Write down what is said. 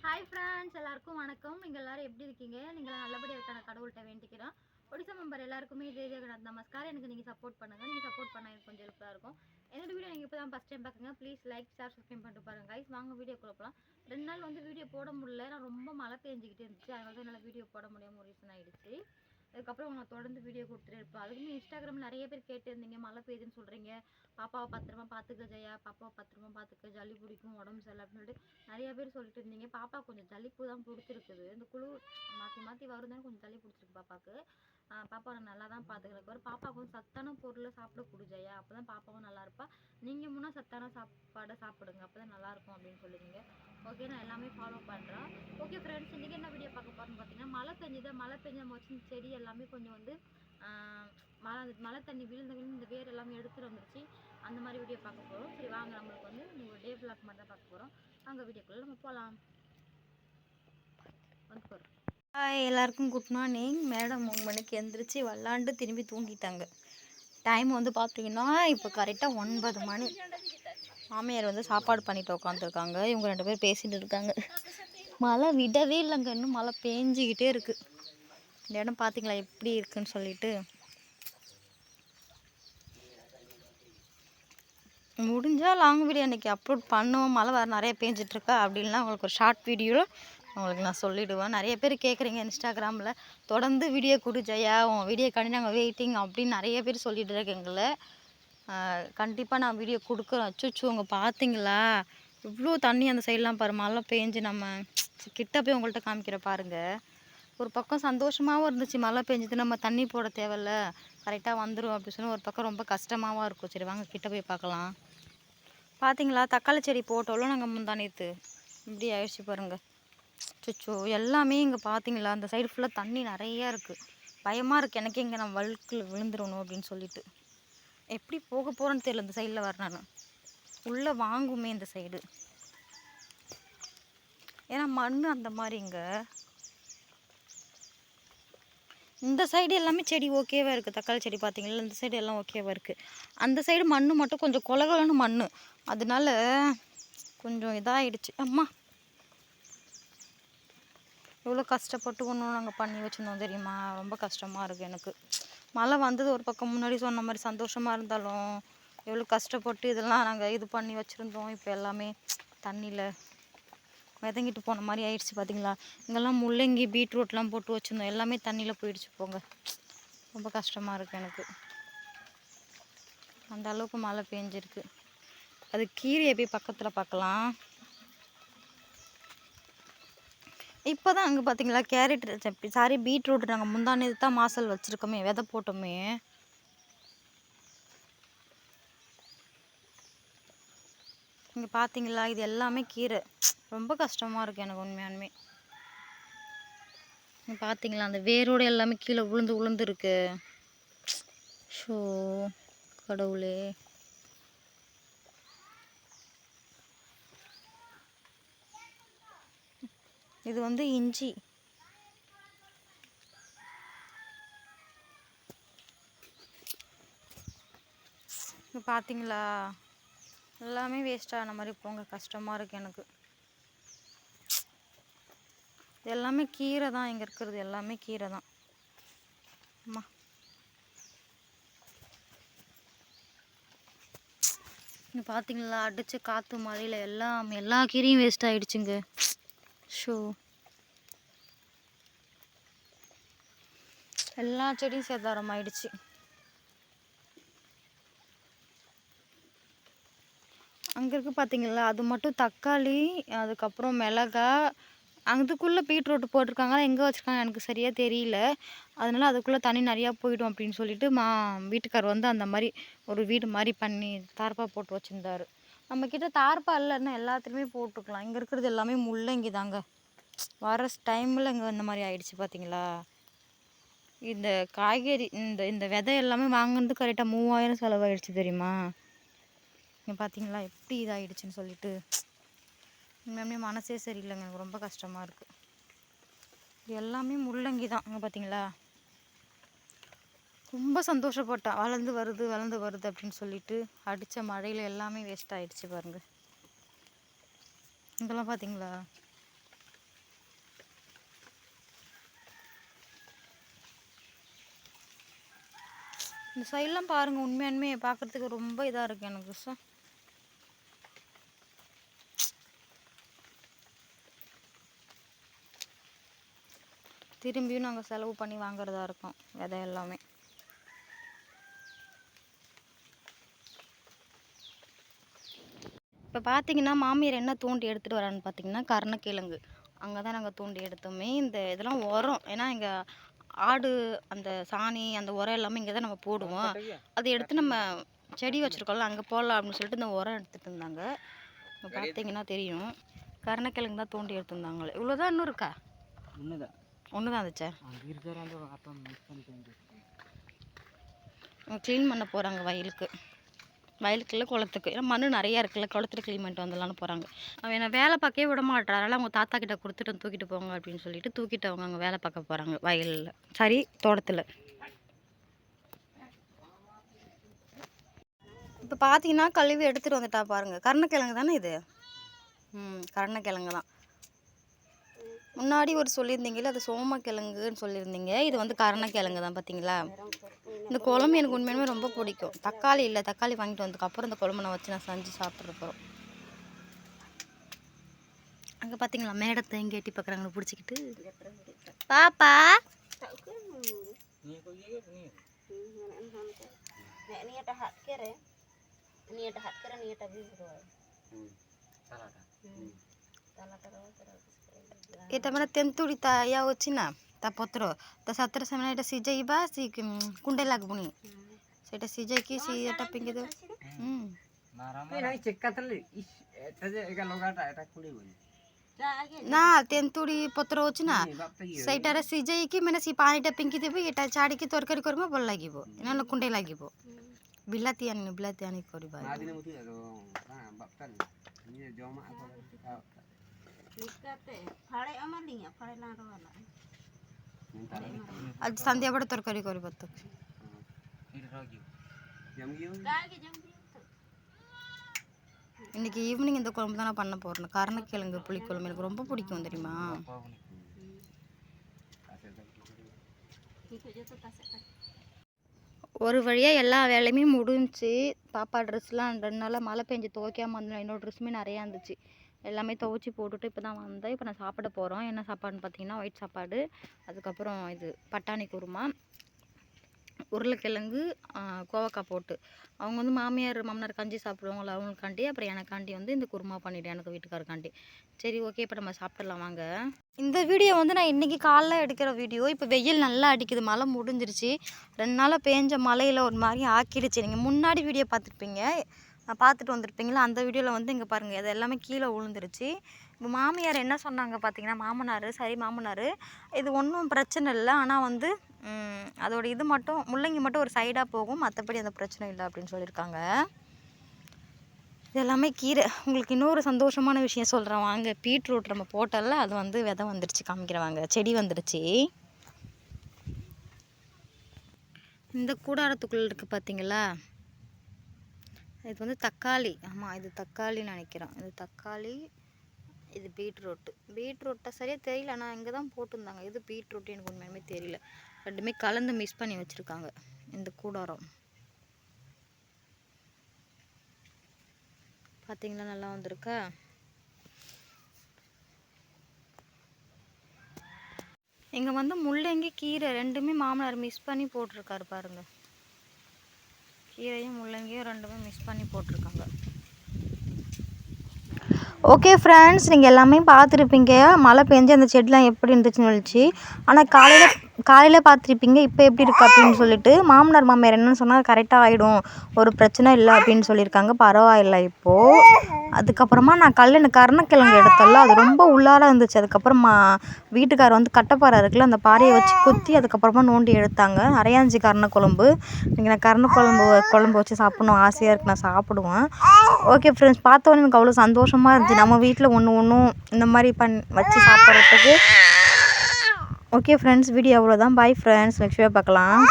Hi friends, எல்லாருக்கும் வணக்கம். நீங்கள் எல்லாரும் எப்படி இருக்கீங்க? நீங்களாம் நல்லபடியாக இருக்கான கடவுள்கிட்ட வேண்டிக்கிறோம். ஒடிசா மெம்பர் எல்லாருக்குமே இதே நமஸ்காரம். எனக்கு நீங்கள் சப்போர்ட் பண்ணுங்கள். நீங்கள் சப்போர்ட் பண்ணால் எனக்கு கொஞ்சம் ஹெல்ப்ஃபுல்லாக இருக்கும். என்னோட வீடியோ நீங்கள் இப்போ தான் ஃபஸ்ட் டைம் பார்க்குங்க. ப்ளீஸ் லைக், ஷேர், சப்ஸ்கிரைப் பண்ணிட்டு பாருங்கள் கைஸ். வாங்க வீடியோ போகலாம். 2 நாள் வந்து வீடியோ போட முடியல. நான் ரொம்ப மழை பெஞ்சிக்கிட்டே இருந்துச்சு. அதனால தான் என்னால் வீடியோ போட முடியாமல் ஒரு ரீசன் ஆகிடுச்சு. அதுக்கப்புறம் நான் தொடர்ந்து வீடியோ கொடுத்துட்டே இருப்பேன். அதுக்குமே இன்ஸ்டாகிராமில் நிறைய பேர் கேட்டிருந்தீங்க, மழை பெய்யுதுன்னு சொல்கிறீங்க, பாப்பாவை பத்திரமா பார்த்துக்க ஜெயா, பாப்பாவை பத்திரமா பார்த்துக்க, ஜல்லி பிடிக்கும், உடம்பு சரியில்லை அப்படின்னு சொல்லிட்டு நிறைய பேர் சொல்லிட்டு இருந்தீங்க. பாப்பா கொஞ்சம் ஜல்லிப்பு தான் பிடிச்சிருக்குது. இந்த குழு மாற்றி மாற்றி வருதுன்னு கொஞ்சம் ஜல்லி பிடிச்சிருக்கு பாப்பாவுக்கு. பாப்பா நான் நல்லா தான் பார்த்துக்கிறேன். பாப்பாவுக்கு வந்து சத்தான பொருளை சாப்பிட கொடு ஜெயா, அப்போ தான் பாப்பாவும் நல்லா இருப்பா. நீங்கள் முன்னா சத்தான சாப்பாடை சாப்பிடுங்க, அப்போ தான் நல்லாயிருக்கும் அப்படின்னு சொல்லியிருந்தீங்க. ஓகே, நான் எல்லாமே ஃபாலோ பண்ணுறேன். ஓகே ஃப்ரெண்ட்ஸ், இன்றைக்கி என்ன வீடியோ பார்க்க போகிறோன்னு பார்த்தீங்கன்னா, மழை பெஞ்ச வச்சு செடி எல்லாமே கொஞ்சம் வந்து மழை தண்ணி விழுந்து இந்த வேர் எல்லாமே எடுத்துகிட்டு வந்துருச்சு. அந்த மாதிரி வீடியோ பார்க்க போகிறோம். சரி வாங்க, நம்மளுக்கு வந்து ஒரு டே விளாக் மாதிரி தான் பார்க்க போகிறோம். அங்கே வீடியோக்குள்ளே நம்ம போகலாம். வந்து போகிறோம். ஹாய் எல்லாருக்கும் குட் மார்னிங். மேடம் 3 மணிக்கு எழுந்திரிச்சு விளாண்டு திரும்பி தூங்கிட்டாங்க. டைம் வந்து பார்த்தீங்கன்னா இப்போ கரெக்டாக 9 மணி. மாமியார் வந்து சாப்பாடு பண்ணிட்டு உட்காந்துருக்காங்க. இவங்க 2 பேர் பேசிகிட்டு இருக்காங்க. மழை விடவே இல்லைங்க, இன்னும் மழை பேஞ்சிக்கிட்டே இருக்குது. இந்த இடம் பார்த்தீங்களா எப்படி இருக்குன்னு சொல்லிட்டு. முடிஞ்சால் லாங் வீடியோ அன்றைக்கி அப்லோட் பண்ணுவோம். மழை வேறு நிறைய பேஞ்சிட்ருக்கா அப்படின்லாம் உங்களுக்கு ஒரு ஷார்ட் வீடியோவில் உங்களுக்கு நான் சொல்லிவிடுவேன். நிறைய பேர் கேட்குறீங்க இன்ஸ்டாகிராமில், தொடர்ந்து வீடியோ கொடு ஜெயா, உன் வீடியோக்காண்டி நாங்கள் வெயிட்டிங் அப்படின்னு நிறைய பேர் சொல்லிட்டு இருக்கீங்களே. கண்டிப்பாக நான் வீடியோ கொடுக்குறேன். அச்சோ உங்க பார்த்தீங்களா இவ்வளோ தண்ணி அந்த சைட்லாம் பாரு, மழை பேஞ்சு. நம்ம கிட்ட போய் உங்கள்கிட்ட காமிக்கிற பாருங்கள். ஒரு பக்கம் சந்தோஷமாகவும் இருந்துச்சு, மழை பெஞ்சது நம்ம தண்ணி போட தேவையில்ல, கரெக்டாக வந்துடும் அப்படின்னு சொல்லி. ஒரு பக்கம் ரொம்ப கஷ்டமாகவும் இருக்கும். சரி வாங்க கிட்ட போய் பார்க்கலாம். பார்த்தீங்களா தக்காளி செடி போட்டோலும் நாங்கள் முந்தானேத்து இப்படி ஆயிடுச்சு பாருங்கள். சுச்சோ எல்லாமே இங்கே பார்த்தீங்களா, அந்த சைடு ஃபுல்லாக தண்ணி நிறையா இருக்குது. பயமாக இருக்குது எனக்கு, இங்கே நான் வழுக்கில் விழுந்துடணும் அப்படின்னு சொல்லிட்டு. எப்படி போக போகிறேன்னு தெரியல. இந்த சைடில் வர நான் உள்ளே வாங்குமே இந்த சைடு, ஏன்னா மண் அந்த மாதிரி. இங்கே இந்த சைடு எல்லாமே செடி ஓகேவாக இருக்குது. தக்காளி செடி பார்த்தீங்களா, இந்த சைடு எல்லாம் ஓகேவாக இருக்குது. அந்த சைடு மண் மட்டும் கொஞ்சம் கொலகலன்னு மண், அதனால கொஞ்சம் இதாகிடுச்சு. அம்மா எவ்வளோ கஷ்டப்பட்டு ஒன்றும் நாங்கள் பண்ணி வச்சுருந்தோம் தெரியுமா. ரொம்ப கஷ்டமாக இருக்குது எனக்கு. மழை வந்தது ஒரு பக்கம், முன்னாடி சொன்ன மாதிரி சந்தோஷமாக இருந்தாலும் எவ்வளோ கஷ்டப்பட்டு இதெல்லாம் நாங்கள் இது பண்ணி வச்சுருந்தோம். இப்போ எல்லாமே தண்ணியில் விதங்கிட்டு போன மாதிரி ஆயிடுச்சு. பார்த்தீங்களா, இங்கெல்லாம் முள்ளங்கி பீட்ரூட்லாம் போட்டு வச்சுருந்தோம், எல்லாமே தண்ணியில் போயிடுச்சு போங்க. ரொம்ப கஷ்டமாக இருக்குது எனக்கு. அந்த அளவுக்கு மழை பெஞ்சிருக்கு. அது கீரையை போய் பக்கத்தில் பார்க்கலாம். இப்போ தான் அங்கே பார்த்தீங்களா கேரட் பீட்ரூட் நாங்கள் முந்தானது தான் மாசல் வச்சுருக்கோமே, விதை போட்டோமே. இங்கே பார்த்தீங்களா, இது எல்லாமே கீரை. ரொம்ப கஷ்டமாக இருக்குது எனக்கு உண்மையானுமே. பார்த்தீங்களா அந்த வேரோடு எல்லாமே கீழே உளுந்து இருக்கு. ஷோ கடவுளே. இது வந்து இஞ்சி. இப்போ பார்த்தீங்களா எல்லாமே வேஸ்ட்டான மாதிரி போங்க. கஷ்டமாக இருக்குது எனக்கு. எல்லாமே கீரை தான் இங்கே இருக்கிறது, எல்லாமே கீரை தான். அம்மா இங்கே பார்த்தீங்களா அடித்த காற்று மழையில் எல்லா கீரையும் வேஸ்ட் ஆகிடுச்சுங்க. ஷோ எல்லா செடியும் சேதாரம் ஆயிடுச்சு. அங்கே இருக்குது பார்த்தீங்களா, அது மட்டும் தக்காளி, அதுக்கப்புறம் மிளகா, அதுக்குள்ளே பீட்ரூட் போட்டிருக்காங்க. எங்கே வச்சுருக்காங்க எனக்கு சரியாக தெரியல. அதனால் அதுக்குள்ளே தண்ணி நிறையா போயிடும் அப்படின்னு சொல்லிட்டு வீட்டுக்கார் வந்து அந்த மாதிரி ஒரு வீடு மாதிரி பண்ணி தார்ப்பா போட்டு வச்சுருந்தாரு. நம்மக்கிட்ட தார்ப்பா இல்லைன்னா எல்லாத்துலேயுமே போட்டுக்கலாம். இங்கே இருக்கிறது எல்லாமே முள்ளங்கி தாங்க. வர டைமில் இங்கே இந்த மாதிரி ஆயிடுச்சு. பார்த்தீங்களா, இந்த காய்கறி இந்த விதை எல்லாமே வாங்கினது கரெக்டாக 3000 செலவாயிடுச்சு தெரியுமா. இங்கே பார்த்தீங்களா எப்படி இதாகிடுச்சின்னு சொல்லிட்டு. உண்மையுமே மனசே சரியில்லைங்க, எனக்கு ரொம்ப கஷ்டமாக இருக்குது. இது எல்லாமே முள்ளங்கி தான். இங்கே பார்த்தீங்களா, ரொம்ப சந்தோஷப்பட்டான் வளர்ந்து வருது அப்படின்னு சொல்லிட்டு. அடித்த மழையில் எல்லாமே வேஸ்ட் ஆகிடுச்சு பாருங்கள். இங்கெல்லாம் பார்த்தீங்களா இந்த சைட்லாம் பாருங்கள், உண்மையானுமே பார்க்குறதுக்கு ரொம்ப இதாக இருக்குது எனக்கு சார். திரும்பியும் நாங்கள் செலவு பண்ணி வாங்குறதா இருக்கோம் விதை எல்லாமே. இப்போ பார்த்தீங்கன்னா மாமியார் என்ன தூண்டி எடுத்துகிட்டு வரான்னு பார்த்தீங்கன்னா கருணக்கிழங்கு. அங்கே தான் நாங்கள் தூண்டி எடுத்தோமே. இந்த இதெல்லாம் உரம், ஏன்னா இங்கே ஆடு அந்த சாணி அந்த உரம் எல்லாமே இங்கே தான் நம்ம போடுவோம். அதை எடுத்து நம்ம செடி வச்சுருக்கோம்ல அங்கே போடலாம் அப்படின்னு சொல்லிட்டு இந்த உரம் எடுத்துகிட்டு இருந்தாங்க. இப்போ பார்த்தீங்கன்னா தெரியும், கருணக்கிழங்கு தான் தூண்டி எடுத்துருந்தாங்களே. இவ்வளோதான் இன்னும் இருக்கா? ஒன்று தான் இருந்துச்சா? க்ளீன் பண்ண போகிறாங்க வயலுக்குள்ள குளத்துக்கு. ஏன்னா மண் நிறையா இருக்குல்ல, குளத்துல க்ளீன் பண்ணிட்டு வந்துடலான்னு போகிறாங்க. அவன் என்னை வேலை பார்க்கவே விட மாட்டார். அதனால் அவங்க தாத்தா கிட்ட கொடுத்துட்டு தூக்கிட்டு போங்க அப்படின்னு சொல்லிட்டு தூக்கிட்டு அவங்க அங்கே வேலை பார்க்க போகிறாங்க வயலில், சரி தோட்டத்தில். இப்போ பார்த்தீங்கன்னா கழுவி எடுத்துகிட்டு வந்துட்டா பாருங்கள். கருணக்கிழங்கு தானே இது? கருணக்கிழங்கு தான். முன்னாடி ஒரு சொல்லியிருந்தீங்களே அது சோமக்கிழங்குன்னு சொல்லியிருந்தீங்க. இது வந்து கருணக்கிழங்கு தான். பார்த்தீங்களா? இந்த குழம்பு எனக்கு உண்மையுமே ரொம்ப பிடிக்கும். தக்காளி இல்லை, தக்காளி வாங்கிட்டு வந்ததுக்கப்புறம் இந்த குழம்பு நான் வச்சு நான் செஞ்சு சாப்பிட்றப்போம். அங்கே பார்த்தீங்களா மேடத்தை எங்கே எட்டி பார்க்குறாங்கன்னு பிடிச்சிக்கிட்டு. பாப்பா এটা মানে তেঁতুলি তা ইয়া হচ্ছে না তা পত্র তা সাতটার সময় এটা সিজাইবা কুন্ডে লাগবো নি সেটা সিজাই কি এটা পিঙ্গে দেব না তেঁতুলি পত্র হচ্ছে না সেইটারে সিজাইকি মানে সে পানিটা পিঙ্কি দেবি এটা ছাড়িকি তরকারি করবো ভাল লাগিব না কুন্ডে লাগিব বিলাতি আনি করিবা आज संध्या बड़े तरकारी करी बत्त இன்னைக்கு ஈவினிங் இந்த குழம்பு தான் நான் பண்ண போறேன். கருணக்கிழங்கு புளிக்குழம்பு எனக்கு ரொம்ப பிடிக்கும் தெரியுமா. ஒரு வழியாக எல்லா வேலையுமே முடிஞ்சு. பாப்பா ட்ரெஸ்லாம் 2 நாளாக மழை பெஞ்சு துவைக்காமல் வந்தேன். என்னோடய ட்ரெஸ்ஸுமே நிறையா இருந்துச்சு. எல்லாமே துவைச்சி போட்டுட்டு இப்போ தான் வந்தேன். இப்போ நான் சாப்பிட போகிறோம். என்ன சாப்பாடுன்னு பார்த்தீங்கன்னா ஒயிட் சாப்பாடு, அதுக்கப்புறம் இது பட்டாணி குருமா, உருளைக்கிழங்கு, கோவக்காய் போட்டு. அவங்க வந்து மாமனார் கஞ்சி சாப்பிடுவாங்களா அவங்களுக்காண்டி, அப்புறம் எனக்காண்டி வந்து இந்த குருமா பண்ணிவிட்டேன், எனக்கு வீட்டுக்காரக்காண்டி. சரி ஓகே, இப்போ நம்ம சாப்பிட்றலாம் வாங்க. இந்த வீடியோ வந்து நான் இன்றைக்கி காலைல எடுக்கிற வீடியோ. இப்போ வெயில் நல்லா அடிக்குது, மழை முடிஞ்சிருச்சு. 2 நாளாக பேஞ்ச மழையில் ஒரு மாதிரி ஆக்கிடுச்சு. நீங்கள் முன்னாடி வீடியோ பார்த்துருப்பீங்க, பார்த்துட்டு வந்துருப்பீங்களா. அந்த வீடியோவில் வந்து இங்கே பாருங்கள், இது எல்லாமே கீழே விழுந்துருச்சு. இப்போ மாமியார் என்ன சொன்னாங்க பார்த்தீங்கன்னா, மாமனார் இது ஒன்றும் பிரச்சனை இல்லை, ஆனால் வந்து அதோட இது மட்டும் முள்ளங்கி மட்டும் ஒரு சைடாக போகும், மற்றபடி அந்த பிரச்சனை இல்லை அப்படின்னு சொல்லியிருக்காங்க. இது எல்லாமே கீரை. உங்களுக்கு இன்னொரு சந்தோஷமான விஷயம் சொல்கிறேன் வாங்க. பீட்ரூட் நம்ம போட்டல அது வந்து விதை வந்துடுச்சு, காமிக்கிறவாங்க, செடி வந்துடுச்சு. இந்த கூடாரத்துக்குள்ளே இருக்குது பார்த்தீங்களா, இது வந்து தக்காளி. ஆமாம், இது தக்காளின்னு நினைக்கிறேன். இது தக்காளி, இது பீட்ரூட்டை சரியாக தெரியல, ஆனால் இங்கே தான் போட்டிருந்தாங்க. இது பீட்ரூட்டு எனக்கு உண்மையுமே தெரியல. ரெண்டுமே கலந்து மிக்ஸ் பண்ணி வச்சுருக்காங்க இந்த கூடாரம். பார்த்தீங்களா, நல்லா வந்திருக்கா. இங்கே வந்து முள்ளங்கி கீரை ரெண்டுமே மாமனார் மிக்ஸ் பண்ணி போட்டிருக்காரு பாருங்க. கீரையும் முள்ளங்கியும் ரெண்டுமே மிக்ஸ் பண்ணி போட்டிருக்காங்க. ஓகே ஃப்ரெண்ட்ஸ், நீங்கள் எல்லாமே பார்த்துருப்பீங்க. மழை பெஞ்சு அந்த செடிலாம் எப்படி இருந்துச்சுன்னு சொல்லிச்சு. ஆனால் காலையில் பார்த்துருப்பீங்க இப்போ எப்படி இருக்குது அப்படின்னு சொல்லிட்டு. மாமனார் என்னென்னு சொன்னால் கரெக்டாக ஆகிடும், ஒரு பிரச்சனை இல்லை அப்படின்னு சொல்லியிருக்காங்க. பரவாயில்லை இப்போது. அதுக்கப்புறமா நான் கருணக்கிழங்கு எடுத்தல, அது ரொம்ப உள்ளார இருந்துச்சு. அதுக்கப்புறமா வீட்டுக்கார் வந்து கட்டைப்பாறை இருக்குல்ல, அந்த பாறையை வச்சு குத்தி அதுக்கப்புறமா நோண்டி எடுத்தாங்க. நிறையா இருந்துச்சு கருணக்குழம்பு. நீங்கள் நான் கருணக்குழம்பு வச்சு சாப்பிடணும் ஆசையாக இருக்குது, நான் சாப்பிடுவேன். ஓகே ஃப்ரெண்ட்ஸ், பார்த்தோன்னே எனக்கு அவ்வளோ சந்தோஷமாக இருந்துச்சு, நம்ம வீட்டில் ஒன்றும் இந்த மாதிரி வச்சு சாப்பிட்றதுக்கு. ஓகே ஃப்ரெண்ட்ஸ், வீடியோ அவ்வளோதான். பாய் ஃப்ரெண்ட்ஸ், நெக்ஸ்ட் வீடியோ பார்க்கலாம்.